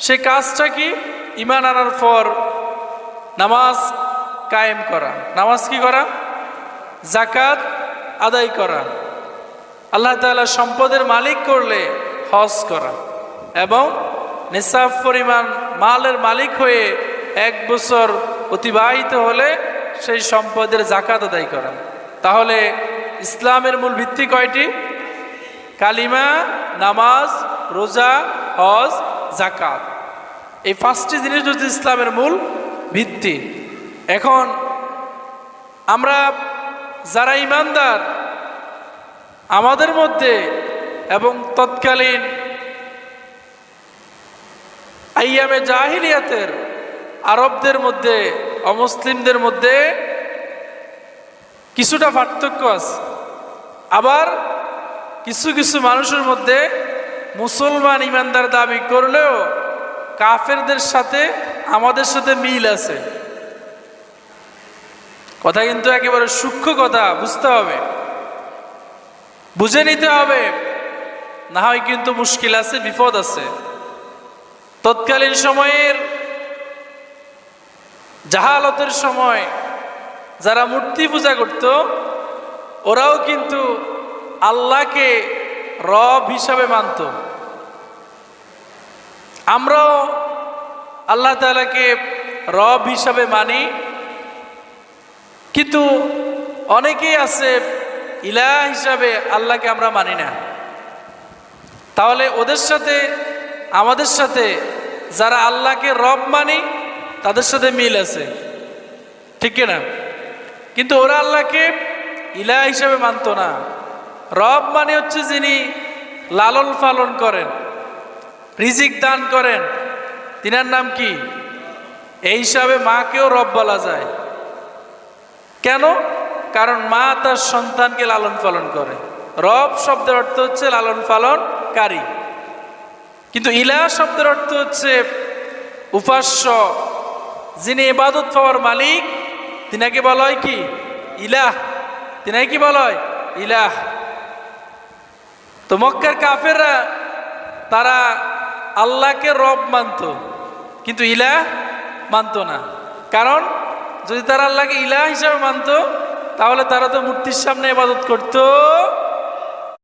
সে কাজটা কি? ঈমান আনার পর নামাজ কায়েম করা। নামাজ কি করা? যাকাত আদায় করা। আল্লাহ তাআলা সম্পদের মালিক করলে হজ করা এবং নিসাব পরিমাণ মালের মালিক হয়ে 1 বছর অতিবাহিত হলে সেই সম্পদের যাকাত আদায় করা। তাহলে ইসলামের মূল ভিত্তি কয়টি? কালিমা, নামাজ, রোজা, হজ, যাকাত। এই 5টি জিনিস হচ্ছে ইসলামের মূল ভিত্তি। এখন আমরা যারা ঈমানদার, আমাদের মধ্যে এবং তৎকালীন আইয়ামে জাহিলিয়াতের আরবদের মধ্যে, অমুসলিমদের মধ্যে কিছুটা পার্থক্য আছে। আবার কিছু কিছু মানুষের মধ্যে মুসলমান ঈমানদার দাবি করলেও কাফেরদের সাথে আমাদের সাথে মিল আছে। কথা কিন্তু একেবারে সূক্ষ্ম কথা, বুঝতে হবে, বুঝে নিতে হবে, না হয় কিন্তু মুশকিল আছে, বিপদ আছে। তৎকালীন সময়ের জাহালতের সময় যারা মূর্তি পূজা করত, ওরাও কিন্তু আল্লাহকে রব হিসাবে মানত। আমরাও আল্লাহ তাআলাকে রব হিসাবে মানি, কিন্তু অনেকেই আছে ইলাহ হিসাবে আল্লাহকে আমরা মানি না। তাহলে ওদের সাথে আমাদের সাথে যারা আল্লাহকে রব মানি তাদের সাথে মিল আছে, ঠিক না? কিন্তু ওরা আল্লাহকে ইলাহ হিসাবে মানত না। রব মানে হচ্ছে যিনি লালন পালন করেন, রিজিক দান করেন, তিনার নাম কি? এই হিসাবে মাকেও রব বলা যায়। কেন? কারণ মা তার সন্তানকে লালন পালন করে। রব শব্দের অর্থ হচ্ছে লালন পালনকারী। কিন্তু ইলাহ শব্দের অর্থ হচ্ছে উপাস্য, যিনি ইবাদত পাওয়ার মালিক, তিনাকে বলা হয় কি? ইলাহ। তিনাকে কি বলা হয়? ইলাহ। তো মক্কার কাফেররা তারা আল্লাহকে রব মানত, কিন্তু ইলাহ মানত না। কারণ যদি তারা আল্লাহকে ইলাহ হিসাবে মানত, তাহলে তারা তো মূর্তির সামনে ইবাদত করত